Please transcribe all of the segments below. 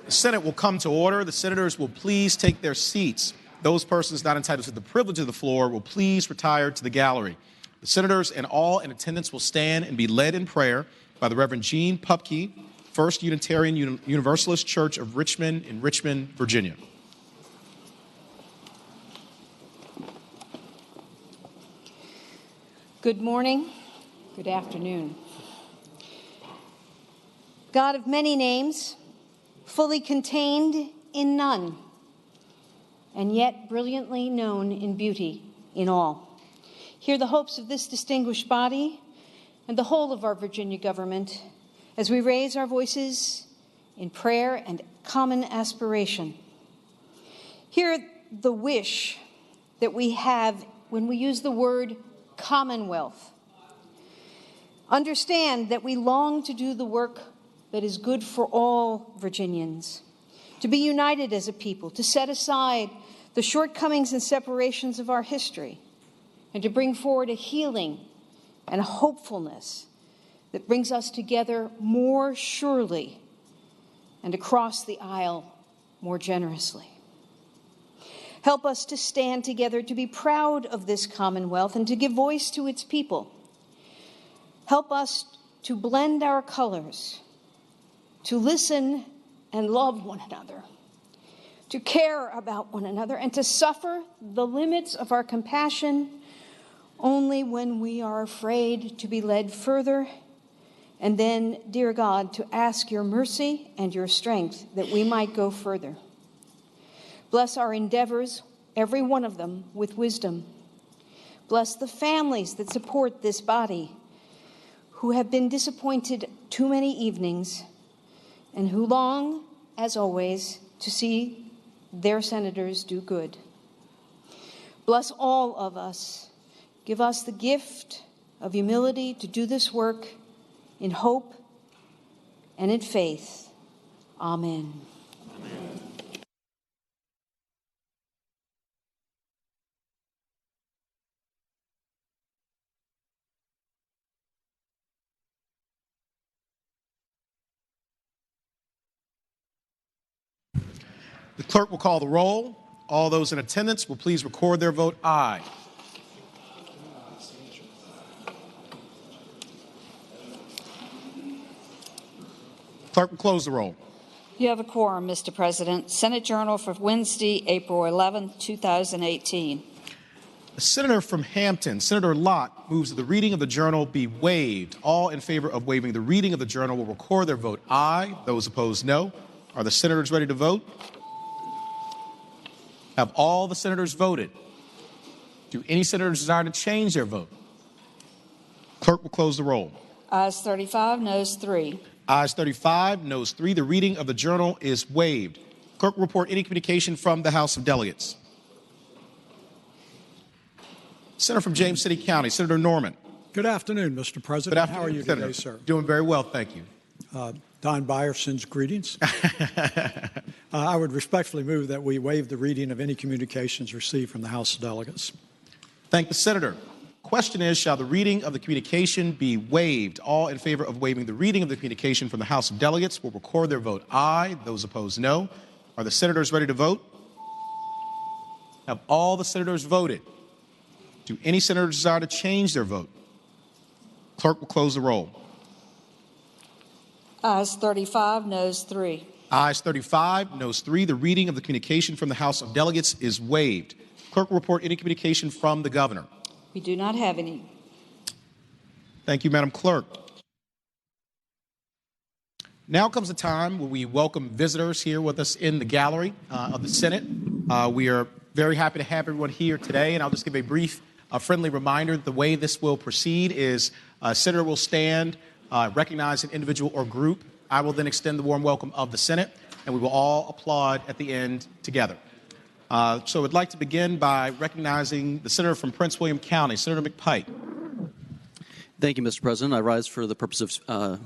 The Senate will come to order. The senators will please take their seats. Those persons not entitled to the privilege of the floor will please retire to the gallery. The senators and all in attendance will stand and be led in prayer by the Reverend Gene Pupke, First Unitarian Universalist Church of Richmond in Richmond, Virginia. Good morning, good afternoon. God of many names, fully contained in none, and yet brilliantly known in beauty in all. Hear the hopes of this distinguished body and the whole of our Virginia government as we raise our voices in prayer and common aspiration. Hear the wish that we have when we use the word Commonwealth. Understand that we long to do the work that is good for all Virginians, to be united as a people, to set aside the shortcomings and separations of our history, and to bring forward a healing and a hopefulness that brings us together more surely and across the aisle more generously. Help us to stand together, to be proud of this Commonwealth and to give voice to its people. Help us to blend our colors, to listen and love one another, to care about one another, and to suffer the limits of our compassion only when we are afraid to be led further. And then, dear God, to ask your mercy and your strength that we might go further. Bless our endeavors, every one of them, with wisdom. Bless the families that support this body, who have been disappointed too many evenings, and who long, as always, to see their senators do good. Bless all of us. Give us the gift of humility to do this work in hope and in faith. Amen. Amen. The clerk will call the roll. All those in attendance will please record their vote aye. Clerk will close the roll. You have a quorum, Mr. President. Senate Journal for Wednesday, April 11, 2018. The senator from Hampton, Senator Lott, moves that the reading of the journal be waived. All in favor of waiving the reading of the journal will record their vote aye. Those opposed, no. Are the senators ready to vote? Have all the senators voted? Do any senators desire to change their vote? Clerk will close the roll. Ayes 35, noes 3. Ayes 35, noes 3. The reading of the journal is waived. Clerk will report any communication from the House of Delegates. Senator from James City County, Senator Norman. Good afternoon, Mr. President. Good afternoon, How are you Senator. today, sir? Doing very well, thank you. Don Beyer sends greetings. I would respectfully move that we waive the reading of any communications received from the House of Delegates. Thank the Senator. Question is, shall the reading of the communication be waived? All in favor of waiving the reading of the communication from the House of Delegates will record their vote aye. Those opposed, no. Are the senators ready to vote? Have all the senators voted? Do any senators desire to change their vote? Clerk will close the roll. Ayes 35, noes 3. Ayes 35, noes 3. The reading of the communication from the House of Delegates is waived. Clerk will report any communication from the governor. We do not have any. Thank you, Madam Clerk. Now comes the time where we welcome visitors here with us in the gallery of the Senate. We are very happy to have everyone here today, and I'll just give a brief friendly reminder. The way this will proceed is a senator will stand, recognize an individual or group. I will then extend the warm welcome of the Senate, and we will all applaud at the end together. So I'd like to begin by recognizing the senator from Prince William County, Senator McPike. Thank you, Mr. President. I rise for the purpose of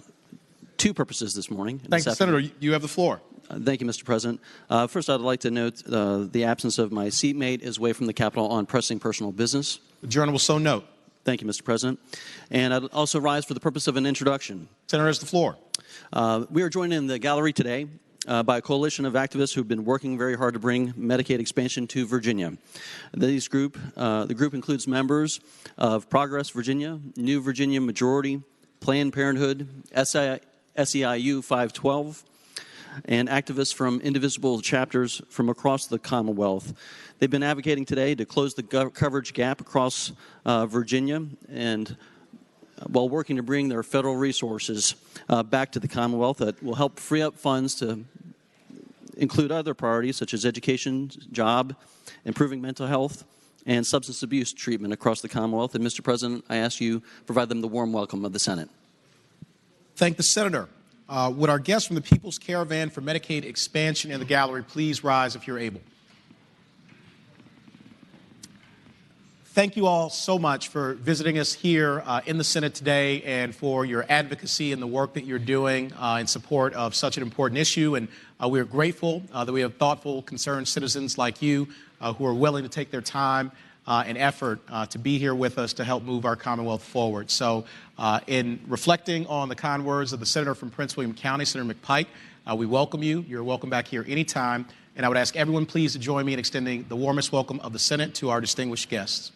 two purposes this morning. Thank you, Senator. You have the floor. Thank you, Mr. President. First, I'd like to note the absence of my seatmate is away from the Capitol on pressing personal business. The Journal will so note. Thank you, Mr. President. And I'd also rise for the purpose of an introduction. Senator has the floor. We are joined in the gallery today by a coalition of activists who've been working very hard to bring Medicaid expansion to Virginia. The group includes members of Progress Virginia, New Virginia Majority, Planned Parenthood, SEIU 512, and activists from indivisible chapters from across the Commonwealth. They've been advocating today to close the coverage gap across Virginia, and while working to bring their federal resources back to the Commonwealth that will help free up funds to include other priorities such as education, job, improving mental health, and substance abuse treatment across the Commonwealth. And Mr. President, I ask you provide them the warm welcome of the Senate. Thank the Senator. Would our guests from the People's Caravan for Medicaid Expansion in the gallery please rise if you're able? Thank you all so much for visiting us here in the Senate today and for your advocacy and the work that you're doing in support of such an important issue. And we're grateful that we have thoughtful, concerned citizens like you who are willing to take their time and effort to be here with us to help move our Commonwealth forward. So in reflecting on the kind words of the Senator from Prince William County, Senator McPike, we welcome you. You're welcome back here anytime. And I would ask everyone please to join me in extending the warmest welcome of the Senate to our distinguished guests.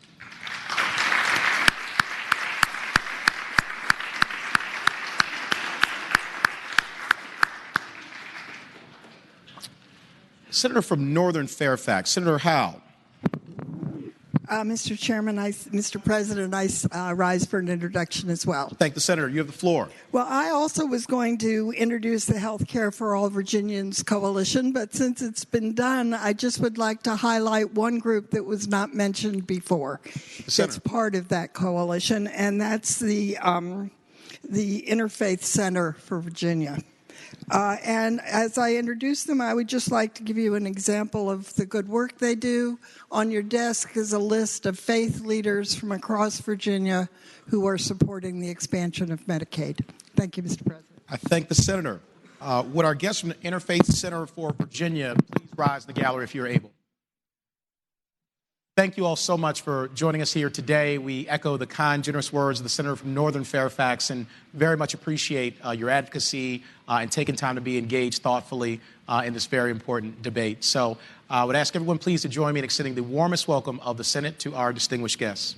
Senator from Northern Fairfax, Senator Howe. Mr. Chairman, Mr. President, I rise for an introduction as well. Thank the Senator. You have the floor. Well, I also was going to introduce the Health Care for All Virginians Coalition, but since it's been done, I just would like to highlight one group that was not mentioned before. That's part of that coalition, and that's the Interfaith Center for Virginia. And as I introduce them, I would just like to give you an example of the good work they do. On your desk is a list of faith leaders from across Virginia who are supporting the expansion of Medicaid. Thank you, Mr. President. I thank the Senator. Would our guests from the Interfaith Center for Virginia please rise in the gallery if you're able? Thank you all so much for joining us here today. We echo the kind, generous words of the Senator from Northern Fairfax and very much appreciate your advocacy and taking time to be engaged thoughtfully in this very important debate. So I would ask everyone please to join me in extending the warmest welcome of the Senate to our distinguished guests.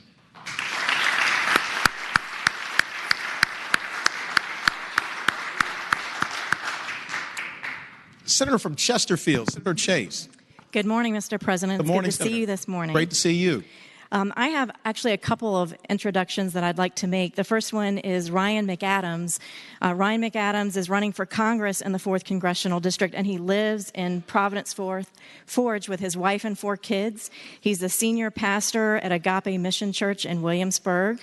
Senator from Chesterfield, Senator Chase. Good morning, Mr. President. Good morning, it's good to see you this morning. Great to see you. I have actually a couple of introductions that I'd like to make. The first one is Ryan McAdams. Ryan McAdams is running for Congress in the 4th Congressional District, and he lives in Providence Forge with his wife and 4 kids. He's the senior pastor at Agape Mission Church in Williamsburg.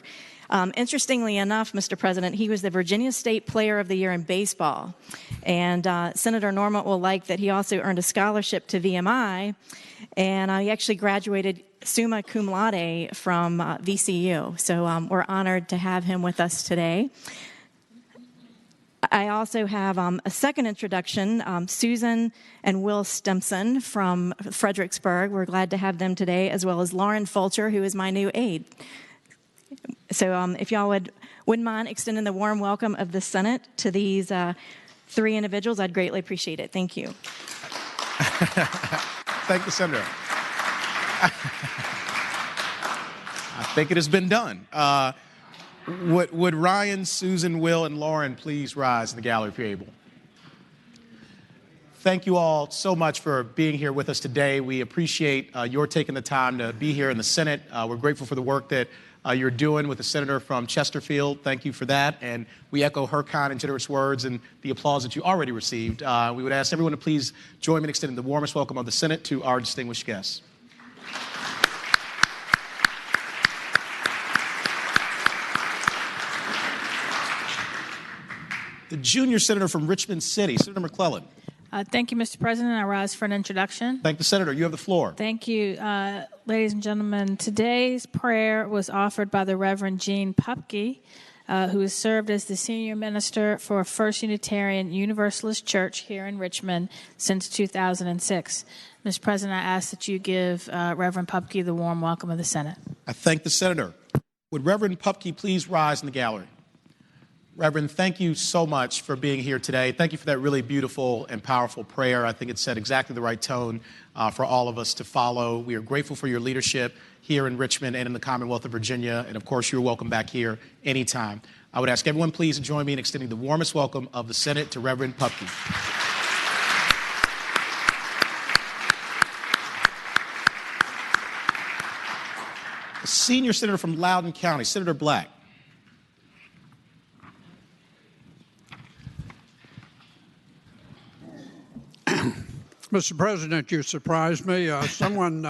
Interestingly enough, Mr. President, he was the Virginia State Player of the Year in baseball. And Senator Norman will like that he also earned a scholarship to VMI, and he actually graduated summa cum laude from VCU. So we're honored to have him with us today. I also have a second introduction, Susan and Will Stimson from Fredericksburg. We're glad to have them today, as well as Lauren Fulcher, who is my new aide. So if y'all wouldn't mind extending the warm welcome of the Senate to these 3 individuals, I'd greatly appreciate it. Thank you. Thank the Senator. I think it has been done. Would Ryan, Susan, Will, and Lauren please rise in the gallery if you're able? Thank you all so much for being here with us today. We appreciate your taking the time to be here in the Senate. We're grateful for the work that you're doing with the Senator from Chesterfield. Thank you for that. And we echo her kind and generous words and the applause that you already received. We would ask everyone to please join me in extending the warmest welcome of the Senate to our distinguished guests. The junior senator from Richmond City, Senator McClellan. Thank you, Mr. President. I rise for an introduction. Thank the Senator. You have the floor. Thank you. Ladies and gentlemen, today's prayer was offered by the Reverend Gene Pupke, who has served as the senior minister for First Unitarian Universalist Church here in Richmond since 2006. Mr. President, I ask that you give Reverend Pupke the warm welcome of the Senate. I thank the Senator. Would Reverend Pupke please rise in the gallery? Reverend, thank you so much for being here today. Thank you for that really beautiful and powerful prayer. I think it set exactly the right tone for all of us to follow. We are grateful for your leadership here in Richmond and in the Commonwealth of Virginia. And of course, you're welcome back here anytime. I would ask everyone please to join me in extending the warmest welcome of the Senate to Reverend Pupke. The senior senator from Loudoun County, Senator Black. Mr. President, you surprised me. Someone,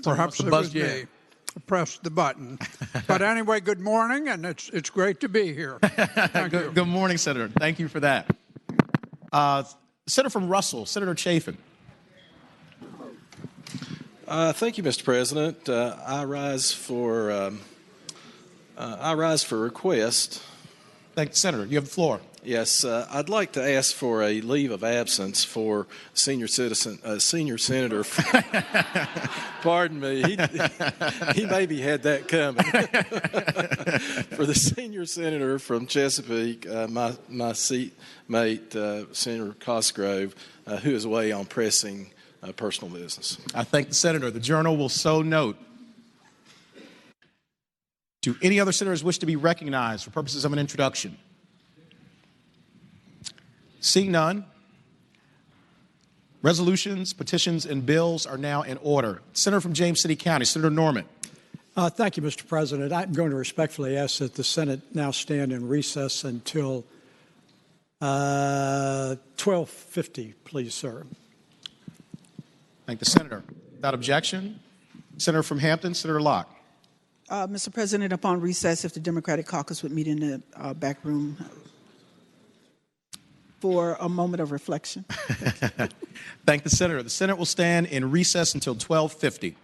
perhaps it was me, pressed the button. But anyway, good morning, and it's great to be here. Thank you. Good morning, Senator. Thank you for that. Senator from Russell, Senator Chafin. Thank you, Mr. President. I rise for request. Thank you, Senator. You have the floor. Yes, I'd like to ask for a leave of absence for senior senator. Pardon me, he maybe had that coming. For the senior senator from Chesapeake, my seatmate, Senator Cosgrove, who is away on pressing personal business. I thank the senator. The Journal will so note. Do any other senators wish to be recognized for purposes of an introduction? Seeing none, resolutions, petitions, and bills are now in order. Senator from James City County, Senator Norman. Thank you, Mr. President. I'm going to respectfully ask that the Senate now stand in recess until 12:50, please, sir. Thank the senator. Without objection, Senator from Hampton, Senator Locke. Mr. President, upon recess, if the Democratic caucus would meet in the back room for a moment of reflection. Thank the senator. The Senate will stand in recess until 12:50.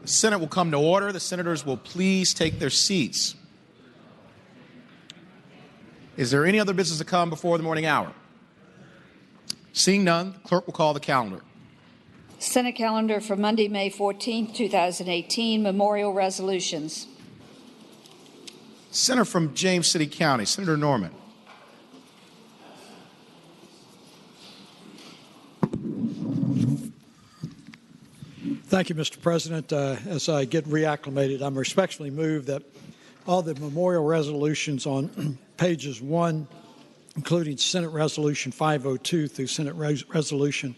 The Senate will come to order. The senators will please take their seats. Is there any other business to come before the morning hour? Seeing none, the clerk will call the calendar. Senate calendar for Monday, May 14, 2018, memorial resolutions. Senator from James City County, Senator Norman. Thank you, Mr. President. As I get reacclimated, I'm respectfully moved that all the memorial resolutions on pages 1, including Senate Resolution 502 through Senate Resolution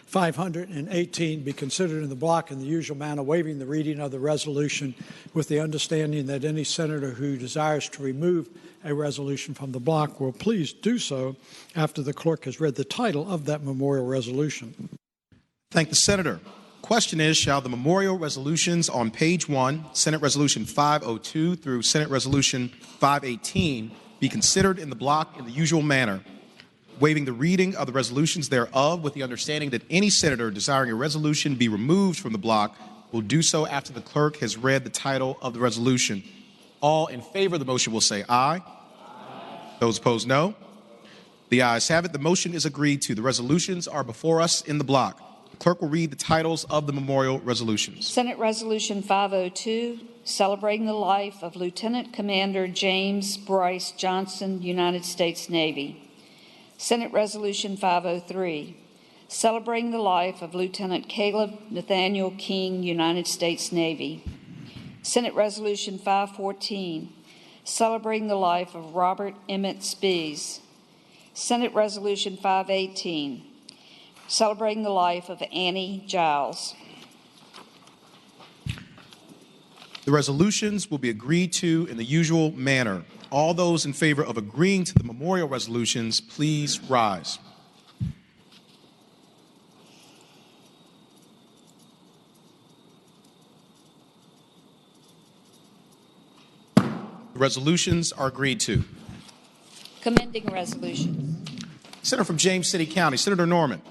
518, be considered in the block in the usual manner, waiving the reading of the resolution with the understanding that any senator who desires to remove a resolution from the block will please do so after the clerk has read the title of that memorial resolution. Thank the senator. Question is, shall the memorial resolutions on page 1, Senate Resolution 502 through Senate Resolution 518, be considered in the block in the usual manner, waiving the reading of the resolutions thereof with the understanding that any senator desiring a resolution be removed from the block will do so after the clerk has read the title of the resolution. All in favor of the motion will say aye. Those opposed, no. The ayes have it. The motion is agreed to. The resolutions are before us in the block. The clerk will read the titles of the memorial resolutions. Senate Resolution 502, celebrating the life of Lieutenant Commander James Bryce Johnson, United States Navy. Senate Resolution 503, celebrating the life of Lieutenant Caleb Nathaniel King, United States Navy. Senate Resolution 514, celebrating the life of Robert Emmett Spees. Senate Resolution 518, celebrating the life of Annie Giles. The resolutions will be agreed to in the usual manner. All those in favor of agreeing to the memorial resolutions, please rise. The resolutions are agreed to. Commending resolution. Senator from James City County, Senator Norman.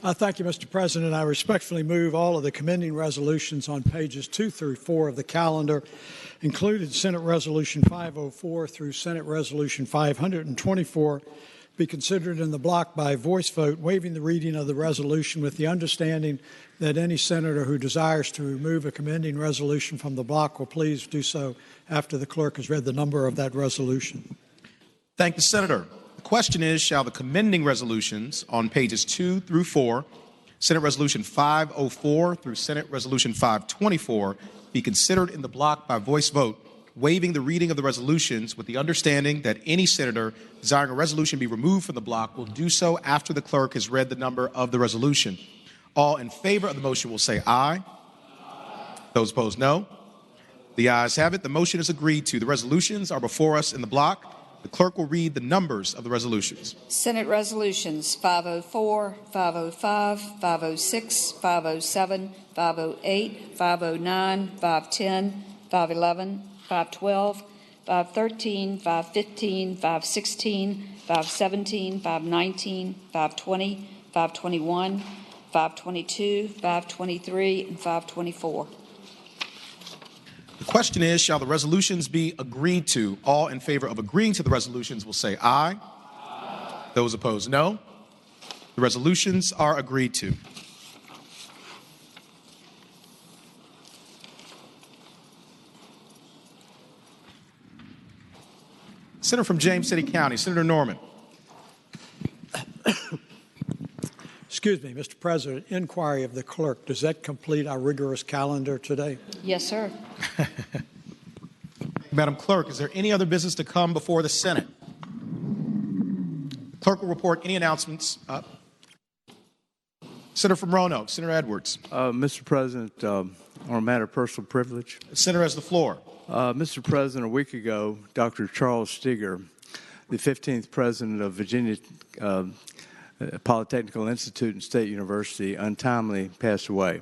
Thank you, Mr. President. I respectfully move all of the commending resolutions on pages 2 through 4 of the calendar, included Senate Resolution 504 through Senate Resolution 524, be considered in the block by voice vote, waiving the reading of the resolution with the understanding that any senator who desires to remove a commending resolution from the block will please do so after the clerk has read the number of that resolution. Thank the senator. The question is, shall the commending resolutions on pages 2 through 4, Senate Resolution 504 through Senate Resolution 524, be considered in the block by voice vote, waiving the reading of the resolutions with the understanding that any senator desiring a resolution be removed from the block will do so after the clerk has read the number of the resolution. All in favor of the motion will say aye. Those opposed, no. The ayes have it. The motion is agreed to. The resolutions are before us in the block. The clerk will read the numbers of the resolutions. Senate resolutions 504, 505, 506, 507, 508, 509, 510, 511, 512, 513, 515, 516, 517, 519, 520, 521, 522, 523, and 524. The question is, shall the resolutions be agreed to? All in favor of agreeing to the resolutions will say aye. Those opposed, no. The resolutions are agreed to. Senator from James City County, Senator Norman. Excuse me, Mr. President, inquiry of the clerk. Does that complete our rigorous calendar today? Yes, sir. Madam Clerk, is there any other business to come before the Senate? The clerk will report any announcements. Senator from Roanoke, Senator Edwards. Mr. President, on a matter of personal privilege. The senator has the floor. Mr. President, a week ago, Dr. Charles Steger, the 15th president of Virginia Polytechnical Institute and State University, untimely passed away.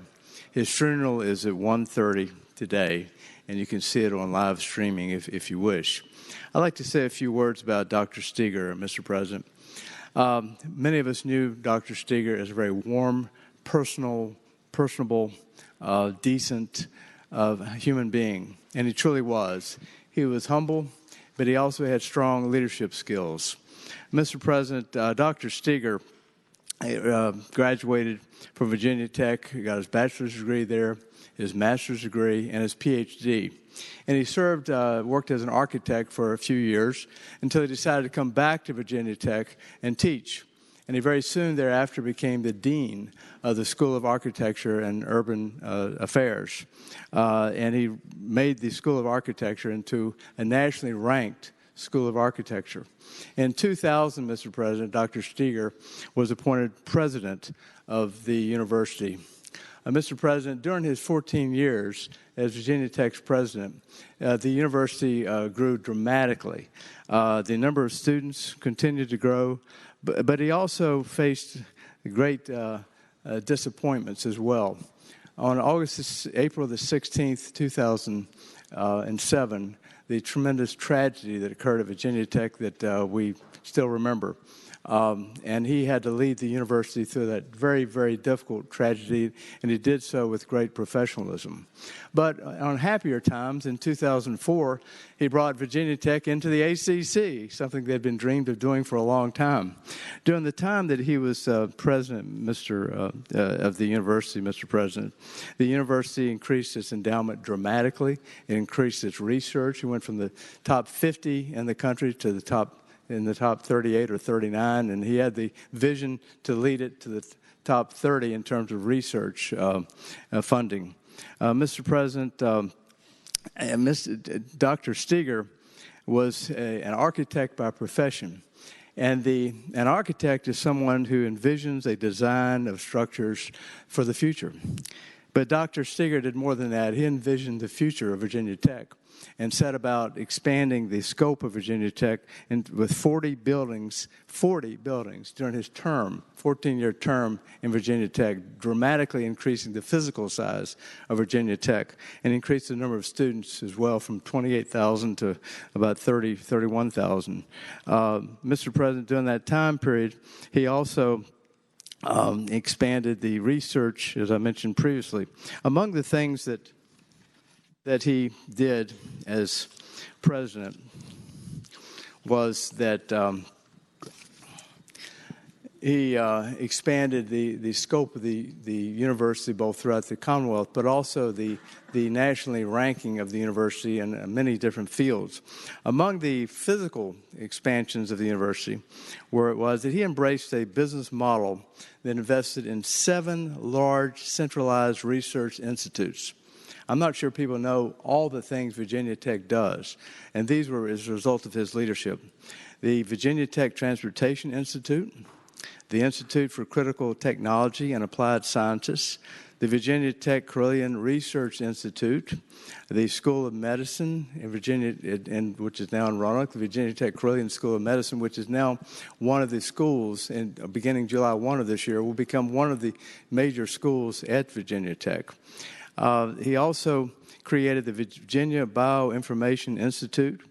His funeral is at 1:30 today, and you can see it on live streaming if you wish. I'd like to say a few words about Dr. Steger, Mr. President. Many of us knew Dr. Steger as a very warm, personal personable, decent human being, and he truly was. He was humble, but he also had strong leadership skills. Mr. President, Dr. Steger graduated from Virginia Tech. He got his bachelor's degree there, his master's degree, and his PhD. And he worked as an architect for a few years until he decided to come back to Virginia Tech and teach. And he very soon thereafter became the dean of the School of Architecture and Urban Affairs. And he made the School of Architecture into a nationally ranked School of Architecture. In 2000, Mr. President, Dr. Steger was appointed president of the university. Mr. President, during his 14 years as Virginia Tech's president, the university grew dramatically. The number of students continued to grow, but he also faced great disappointments as well. On April the 16th, 2007, the tremendous tragedy that occurred at Virginia Tech that we still remember. And he had to lead the university through that very, very difficult tragedy, and he did so with great professionalism. But on happier times, in 2004, he brought Virginia Tech into the ACC, something they'd been dreamed of doing for a long time. During the time that he was president, of the university, Mr. President, the university increased its endowment dramatically. It increased its research. It went from the top 50 in the country to the top 38 or 39, and he had the vision to lead it to the top 30 in terms of research funding. Mr. President, Dr. Steger was an architect by profession, and an architect is someone who envisions a design of structures for the future. But Dr. Steger did more than that. He envisioned the future of Virginia Tech and set about expanding the scope of Virginia Tech with 40 buildings during his 14-year term in Virginia Tech, dramatically increasing the physical size of Virginia Tech, and increased the number of students as well from 28,000 to about 31,000. Mr. President, during that time period, he also expanded the research, as I mentioned previously. Among the things that he did as president was that he expanded the scope of the university both throughout the Commonwealth, but also the nationally ranking of the university in many different fields. Among the physical expansions of the university was that he embraced a business model that invested in 7 large centralized research institutes. I'm not sure people know all the things Virginia Tech does, and these were as a result of his leadership. The Virginia Tech Transportation Institute, the Institute for Critical Technology and Applied Sciences, the Virginia Tech Carilion Research Institute, the School of Medicine in Virginia, which is now in Roanoke, the Virginia Tech Carilion School of Medicine, which is now one of the schools, and beginning July 1 of this year, will become one of the major schools at Virginia Tech. He also created the Virginia Bioinformation Institute,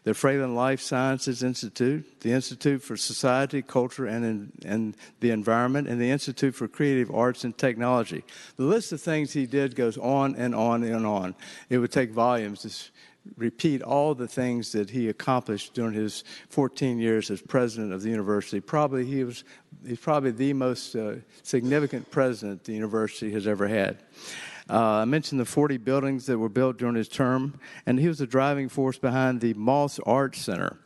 the Fralin Life Sciences Institute, the Institute for Society, Culture, and the Environment, and the Institute for Creative Arts and Technology. The list of things he did goes on and on and on. It would take volumes to repeat all the things that he accomplished during his 14 years as president of the university. He's probably the most significant president the university has ever had. I mentioned the 40 buildings that were built during his term, and he was the driving force behind the Moss Art Center,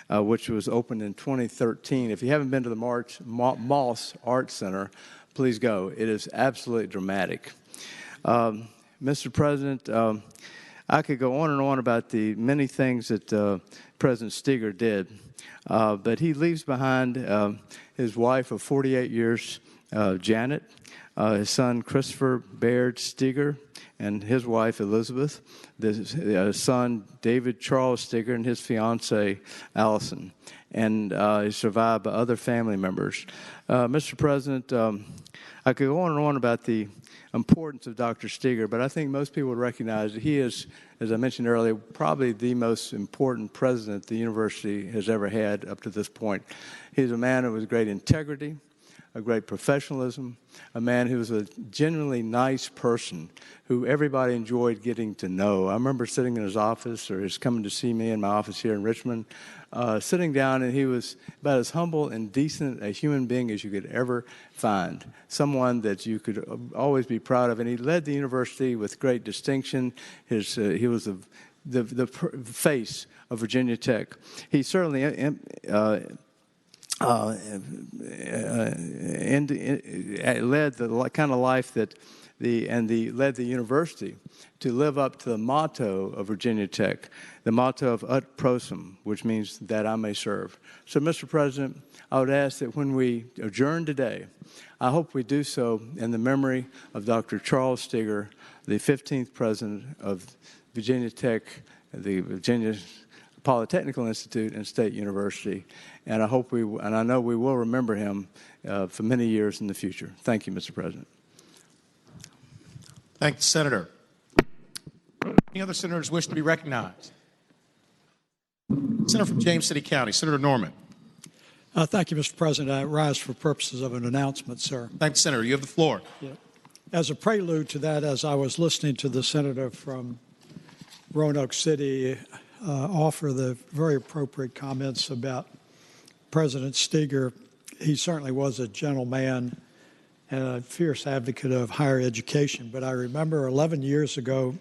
which was opened in 2013. If you haven't been to the Moss Art Center, please go. It is absolutely dramatic. Mr. President, I could go on and on about the many things that President Steger did, but he leaves behind his wife of 48 years, Janet, his son Christopher Baird Steger, and his wife Elizabeth, his son David Charles Steger, and his fiancee Allison, and he's survived by other family members. Mr. President, I could go on and on about the importance of Dr. Steger, but I think most people would recognize that he is, as I mentioned earlier, probably the most important president the university has ever had up to this point. He's a man with great integrity, a great professionalism, a man who was a genuinely nice person who everybody enjoyed getting to know. I remember sitting in his office, or his coming to see me in my office here in Richmond, sitting down, and he was about as humble and decent a human being as you could ever find, someone that you could always be proud of. And he led the university with great distinction. He was the face of Virginia Tech. He certainly led the kind of life that led the university to live up to the motto of Virginia Tech, the motto of ut prosim, which means that I may serve. So, Mr. President, I would ask that when we adjourn today, I hope we do so in the memory of Dr. Charles Steger, the 15th president of Virginia Tech, the Virginia Polytechnical Institute and State University. And I know we will remember him for many years in the future. Thank you, Mr. President. Thank you, Senator. Any other senators wish to be recognized? Senator from James City County, Senator Norman. Thank you, Mr. President. I rise for purposes of an announcement, sir. Thank you, Senator. You have the floor. Yeah. As a prelude to that, as I was listening to the senator from Roanoke City offer the very appropriate comments about President Steger, he certainly was a gentleman and a fierce advocate of higher education. But I remember 11 years ago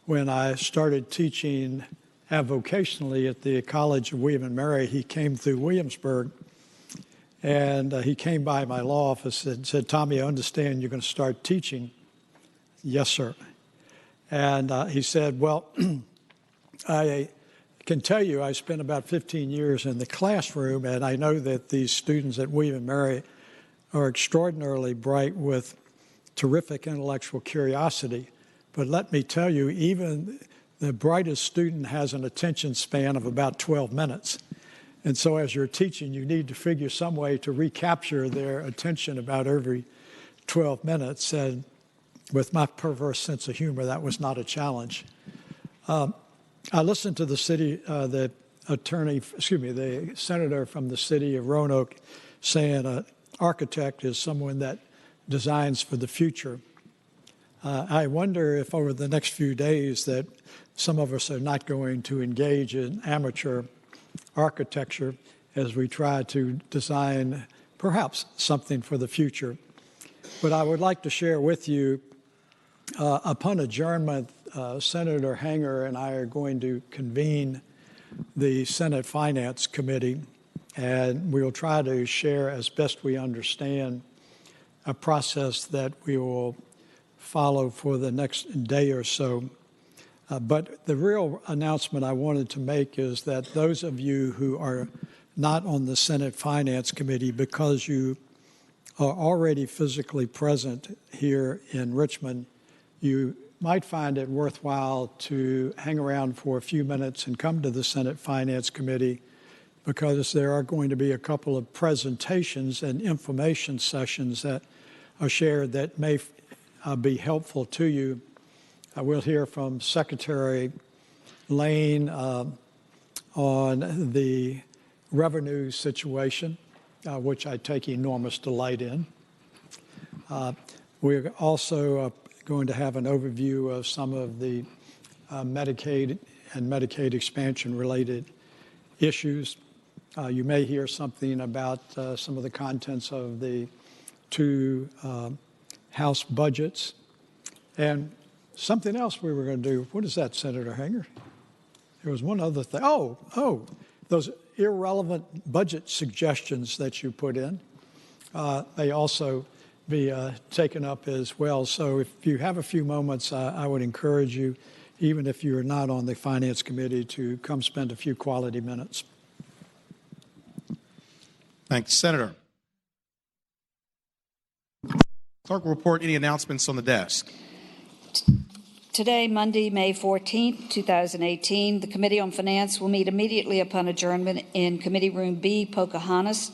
when I started teaching avocationally at the College of William & Mary, he came through Williamsburg, and he came by my law office and said, "Tommy, I understand you're going to start teaching." "Yes, sir." And he said, "Well, I can tell you I spent about 15 years in the classroom, and I know that these students at William & Mary are extraordinarily bright with terrific intellectual curiosity. But let me tell you, even the brightest student has an attention span of about 12 minutes. And so as you're teaching, you need to figure some way to recapture their attention about every 12 minutes. And with my perverse sense of humor, that was not a challenge. I listened to the senator from the city of Roanoke saying an architect is someone that designs for the future. I wonder if over the next few days that some of us are not going to engage in amateur architecture as we try to design perhaps something for the future. But I would like to share with you, upon adjournment, Senator Hanger and I are going to convene the Senate Finance Committee, and we'll try to share as best we understand a process that we will follow for the next day or so. But the real announcement I wanted to make is that those of you who are not on the Senate Finance Committee, because you are already physically present here in Richmond, you might find it worthwhile to hang around for a few minutes and come to the Senate Finance Committee, because there are going to be a couple of presentations and information sessions that are shared that may be helpful to you. We'll hear from Secretary Lane on the revenue situation, which I take enormous delight in. We're also going to have an overview of some of the Medicaid and Medicaid expansion related issues. You may hear something about some of the contents of the two House budgets. And something else we were going to do. What is that, Senator Hanger? There was one other thing. Oh, those irrelevant budget suggestions that you put in may also be taken up as well. So if you have a few moments, I would encourage you, even if you're not on the Finance Committee, to come spend a few quality minutes. Thanks, Senator. Clerk will report any announcements on the desk. Today, Monday, May 14, 2018, the Committee on Finance will meet immediately upon adjournment in Committee Room B, Pocahontas.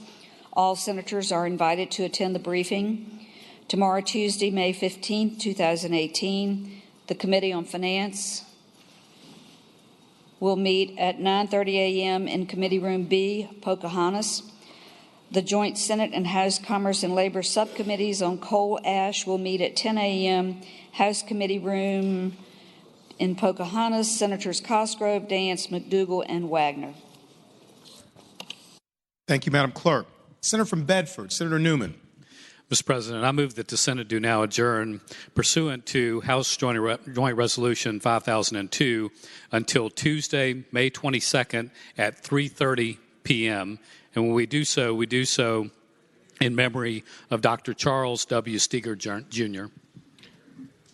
All senators are invited to attend the briefing. Tomorrow, Tuesday, May 15, 2018, the Committee on Finance will meet at 9:30 a.m. in Committee Room B, Pocahontas. The joint Senate and House Commerce and Labor subcommittees on coal ash will meet at 10 a.m. House Committee Room in Pocahontas. Senators Cosgrove, Dance, McDougal, and Wagner. Thank you, Madam Clerk. Senator from Bedford, Senator Newman. Mr. President, I move that the Senate do now adjourn pursuant to House Joint Resolution 5002 until Tuesday, May 22nd at 3:30 p.m. And when we do so in memory of Dr. Charles W. Steger, Jr.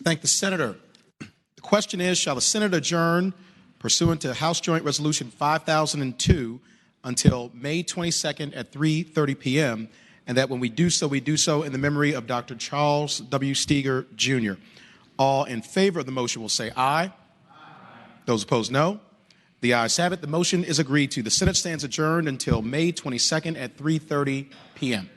Thank the Senator. The question is, shall the Senate adjourn pursuant to House Joint Resolution 5002 until May 22nd at 3:30 p.m., and that when we do so in the memory of Dr. Charles W. Steger, Jr. All in favor of the motion will say aye. Aye. Those opposed, no. The ayes have it. The motion is agreed to. The Senate stands adjourned until May 22nd at 3:30 p.m.